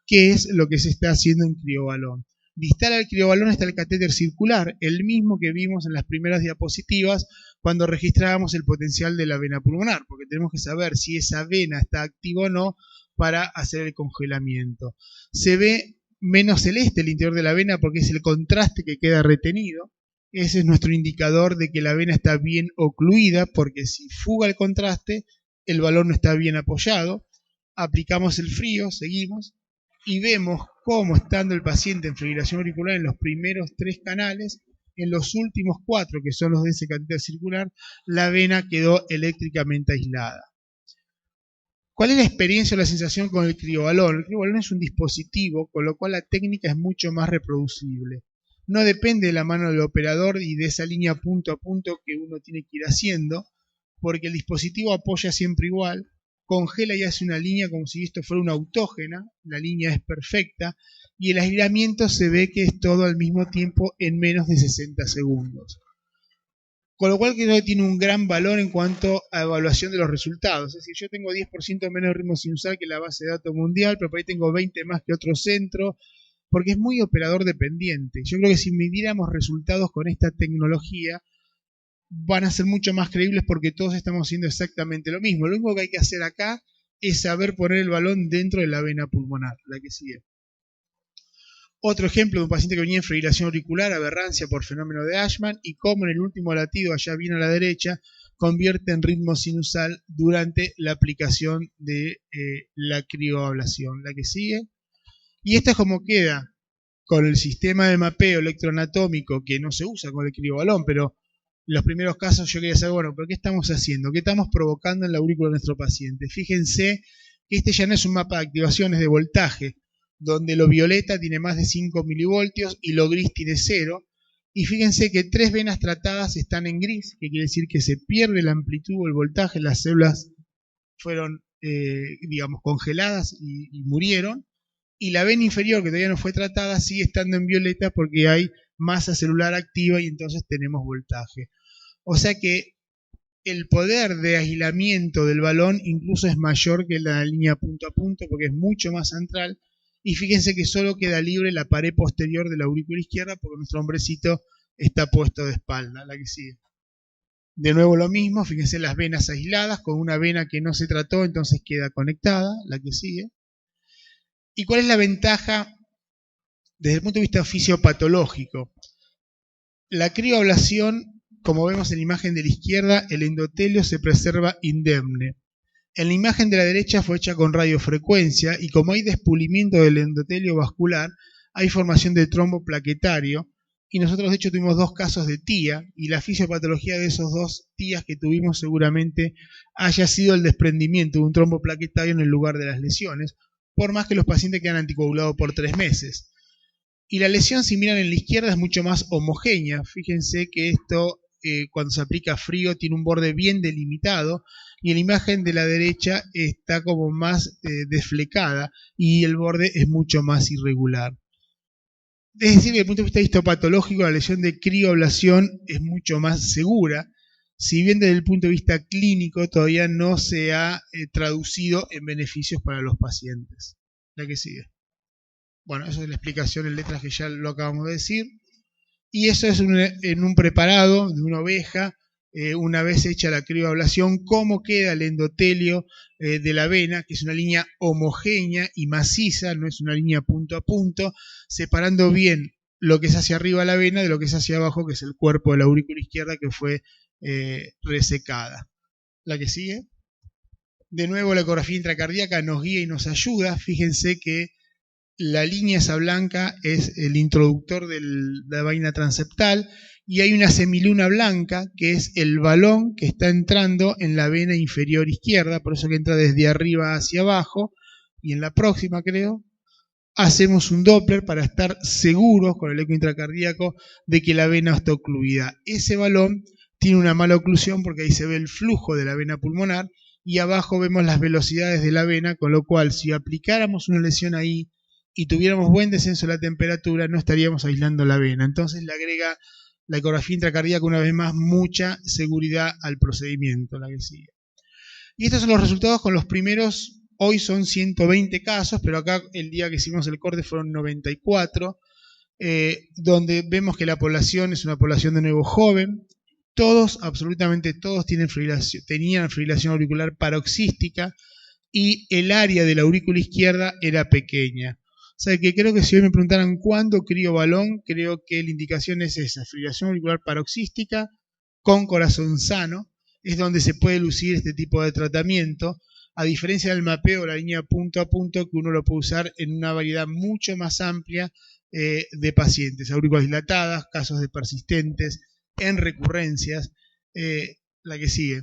qué es lo que se está haciendo en criobalón. Distal al criobalón está el catéter circular, el mismo que vimos en las primeras diapositivas cuando registrábamos el potencial de la vena pulmonar, porque tenemos que saber si esa vena está activa o no para hacer el congelamiento. Se ve menos celeste el interior de la vena porque es el contraste que queda retenido. Ese es nuestro indicador de que la vena está bien ocluida, porque si fuga el contraste, el balón no está bien apoyado. Aplicamos el frío, seguimos, y vemos cómo estando el paciente en fibrilación auricular en los primeros 3 canales, en los últimos 4, que son los de ese catéter circular, la vena quedó eléctricamente aislada. ¿Cuál es la experiencia o la sensación con el criobalón? El criobalón es un dispositivo, con lo cual la técnica es mucho más reproducible. No depende de la mano del operador y de esa línea punto a punto que uno tiene que ir haciendo, porque el dispositivo apoya siempre igual, congela y hace una línea como si esto fuera una autógena, la línea es perfecta, y el aislamiento se ve que es todo al mismo tiempo en menos de 60 segundos. Con lo cual creo que tiene un gran valor en cuanto a evaluación de los resultados. Es decir, yo tengo 10% menos ritmo sinusal que la base de datos mundial, pero por ahí tengo 20 más que otro centro, porque es muy operador dependiente. Yo creo que si midiéramos resultados con esta tecnología, van a ser mucho más creíbles porque todos estamos haciendo exactamente lo mismo. Lo único que hay que hacer acá es saber poner el balón dentro de la vena pulmonar, la que sigue. Otro ejemplo de un paciente que venía en fibrilación auricular, aberrancia por fenómeno de Ashman, y cómo en el último latido, allá bien a la derecha, convierte en ritmo sinusal durante la aplicación de la crioablación, la que sigue. Y esto es como queda con el sistema de mapeo electroanatómico que no se usa con el criobalón, pero en los primeros casos yo quería saber, bueno, ¿pero qué estamos haciendo? ¿Qué estamos provocando en la aurícula de nuestro paciente? Fíjense que este ya no es un mapa de activaciones de voltaje, donde lo violeta tiene más de 5 milivoltios y lo gris tiene 0. Y fíjense que 3 venas tratadas están en gris, que quiere decir que se pierde la amplitud o el voltaje, las células fueron, digamos, congeladas y murieron. Y la vena inferior, que todavía no fue tratada, sigue estando en violeta porque hay masa celular activa y entonces tenemos voltaje. O sea que el poder de aislamiento del balón incluso es mayor que la línea punto a punto porque es mucho más central. Y fíjense que solo queda libre la pared posterior de la aurícula izquierda porque nuestro hombrecito está puesto de espalda, la que sigue. De nuevo lo mismo, fíjense las venas aisladas, con una vena que no se trató, entonces queda conectada, la que sigue. ¿Y cuál es la ventaja desde el punto de vista fisiopatológico? La crioablación, como vemos en la imagen de la izquierda, el endotelio se preserva indemne. En la imagen de la derecha fue hecha con radiofrecuencia y como hay despulimiento del endotelio vascular, hay formación de trombo plaquetario y nosotros de hecho tuvimos 2 casos de TIA y la fisiopatología de esos 2 TIAs que tuvimos seguramente haya sido el desprendimiento de un trombo plaquetario en el lugar de las lesiones, por más que los pacientes quedan anticoagulados por 3 meses. Y la lesión, si miran en la izquierda, es mucho más homogénea. Fíjense que esto, cuando se aplica frío, tiene un borde bien delimitado y en la imagen de la derecha está como más desflecada y el borde es mucho más irregular. Es decir, desde el punto de vista histopatológico, la lesión de crioablación es mucho más segura, si bien desde el punto de vista clínico todavía no se ha traducido en beneficios para los pacientes. La que sigue. Bueno, eso es la explicación en letras que ya lo acabamos de decir. Y eso es en un preparado de una oveja, una vez hecha la crioablación, cómo queda el endotelio de la vena, que es una línea homogénea y maciza, no es una línea punto a punto, separando bien lo que es hacia arriba la vena de lo que es hacia abajo, que es el cuerpo de la aurícula izquierda que fue resecada. La que sigue. De nuevo la ecografía intracardíaca nos guía y nos ayuda. Fíjense que la línea esa blanca es el introductor de la vaina transeptal y hay una semiluna blanca que es el balón que está entrando en la vena inferior izquierda, por eso que entra desde arriba hacia abajo. Y en la próxima, creo, hacemos un Doppler para estar seguros con el eco intracardíaco de que la vena está ocluida. Ese balón tiene una mala oclusión porque ahí se ve el flujo de la vena pulmonar y abajo vemos las velocidades de la vena, con lo cual si aplicáramos una lesión ahí y tuviéramos buen descenso de la temperatura, no estaríamos aislando la vena. Entonces le agrega la ecografía intracardíaca una vez más mucha seguridad al procedimiento, la que sigue. Y estos son los resultados con los primeros, hoy son 120 casos, pero acá el día que hicimos el corte fueron 94, donde vemos que la población es una población de nuevo joven. Todos, absolutamente todos, tenían fibrilación auricular paroxística y el área de la aurícula izquierda era pequeña. O sea que creo que si hoy me preguntaran cuándo criobalón, creo que la indicación es esa, fibrilación auricular paroxística con corazón sano, es donde se puede lucir este tipo de tratamiento. a diferencia del mapeo, la línea punto a punto, que uno lo puede usar en una variedad mucho más amplia de pacientes, aurículas dilatadas, casos de persistentes, en recurrencias, la que sigue.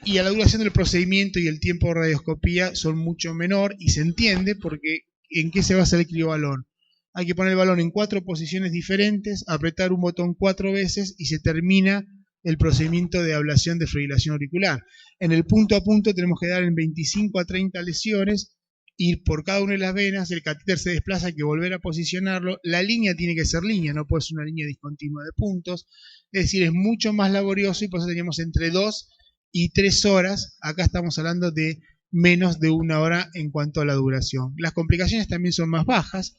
Y a la duración del procedimiento y el tiempo de radioscopía son mucho menor, y se entiende porque ¿en qué se basa el criobalón? Hay que poner el balón en 4 posiciones diferentes, apretar un botón 4 veces y se termina el procedimiento de ablación de fibrilación auricular. En el punto a punto tenemos que dar en 25 a 30 lesiones, ir por cada una de las venas, el catéter se desplaza, hay que volver a posicionarlo, la línea tiene que ser línea, no puede ser una línea discontinua de puntos, es decir, es mucho más laborioso, y por eso teníamos entre 2 y 3 horas, acá estamos hablando de menos de 1 hora en cuanto a la duración. Las complicaciones también son más bajas,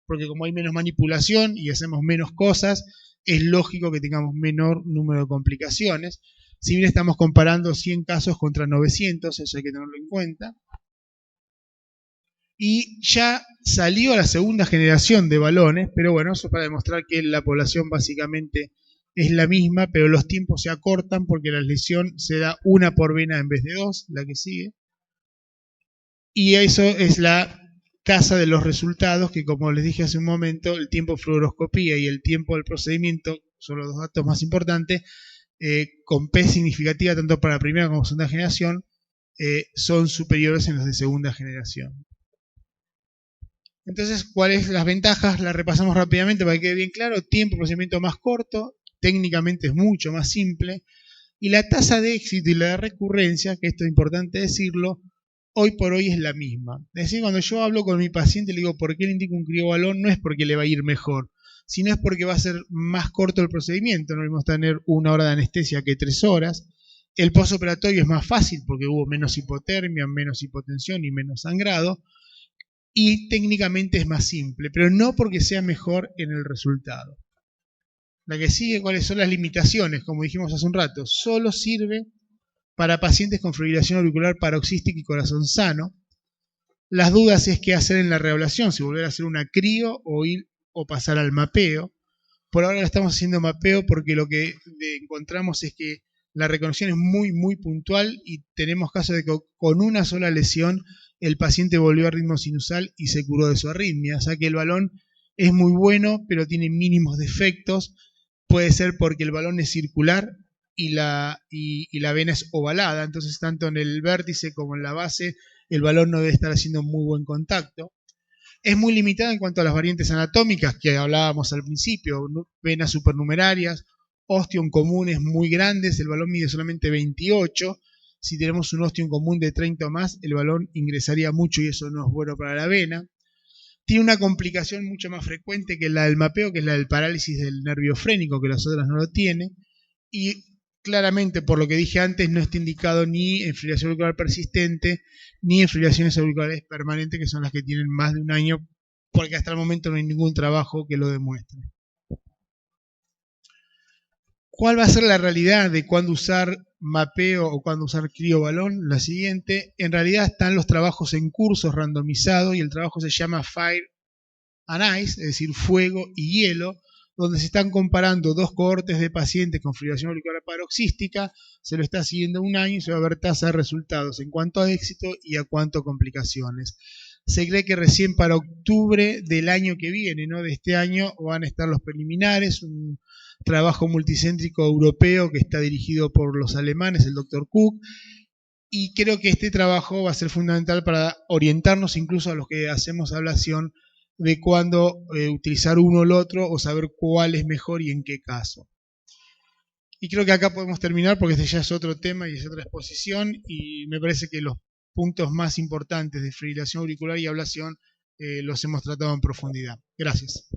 porque como hay menos manipulación y hacemos menos cosas, es lógico que tengamos menor número de complicaciones. Si bien estamos comparando 100 casos contra 900, eso hay que tenerlo en cuenta. Y ya salió la segunda generación de balones, pero bueno, eso es para demostrar que la población básicamente es la misma, pero los tiempos se acortan porque la lesión se da 1 por vena en vez de 2, la que sigue. Y eso es la tasa de los resultados, que como les dije hace un momento, el tiempo de fluoroscopía y el tiempo del procedimiento son los 2 datos más importantes, con P significativa tanto para primera como segunda generación, son superiores en los de segunda generación. Entonces, ¿cuáles son las ventajas? Las repasamos rápidamente para que quede bien claro. Tiempo de procedimiento más corto, técnicamente es mucho más simple, y la tasa de éxito y la de recurrencia, que esto es importante decirlo, hoy por hoy es la misma. Es decir, cuando yo hablo con mi paciente, le digo, ¿por qué le indico un criobalón? No es porque le va a ir mejor, sino es porque va a ser más corto el procedimiento. No vamos a tener 1 hora de anestesia que 3 horas. El postoperatorio es más fácil porque hubo menos hipotermia, menos hipotensión y menos sangrado. Y técnicamente es más simple, pero no porque sea mejor en el resultado. La que sigue, ¿cuáles son las limitaciones? Como dijimos hace un rato, solo sirve para pacientes con fibrilación auricular paroxística y corazón sano. Las dudas es qué hacer en la reablación, si volver a hacer una crío o pasar al mapeo. Por ahora estamos haciendo mapeo porque lo que encontramos es que la reconexión es muy puntual, y tenemos casos de que con una sola lesión el paciente volvió a ritmo sinusal y se curó de su arritmia. O sea que el balón es muy bueno, pero tiene mínimos defectos. Puede ser porque el balón es circular y la vena es ovalada, entonces tanto en el vértice como en la base el balón no debe estar haciendo muy buen contacto. Es muy limitada en cuanto a las variantes anatómicas que hablábamos al principio, venas supernumerarias, ostium comunes muy grandes, el balón mide solamente 28, si tenemos un ostium común de 30 o más, el balón ingresaría mucho y eso no es bueno para la vena. Tiene una complicación mucho más frecuente que la del mapeo, que es la del parálisis del nervio frénico, que las otras no lo tiene, y claramente, por lo que dije antes, no está indicado ni en fibrilación auricular persistente, ni en fibrilaciones auriculares permanentes, que son las que tienen más de 1 año, porque hasta el momento no hay ningún trabajo que lo demuestre. ¿Cuál va a ser la realidad de cuándo usar mapeo o cuándo usar criobalón? La siguiente, en realidad están los trabajos en cursos randomizados, y el trabajo se llama Fire and Ice, es decir, fuego y hielo, donde se están comparando 2 cohortes de pacientes con fibrilación auricular paroxística, se lo está siguiendo 1 año y se va a ver tasa de resultados en cuanto a éxito y a cuanto a complicaciones. Se cree que recién para octubre del año que viene, no de este año, van a estar los preliminares, un trabajo multicéntrico europeo que está dirigido por los alemanes, el Dr. Cook, y creo que este trabajo va a ser fundamental para orientarnos incluso a los que hacemos ablación de cuándo utilizar uno o el otro, o saber cuál es mejor y en qué caso. Y creo que acá podemos terminar porque este ya es otro tema y es otra exposición, y me parece que los puntos más importantes de fibrilación auricular y ablación los hemos tratado en profundidad. Gracias.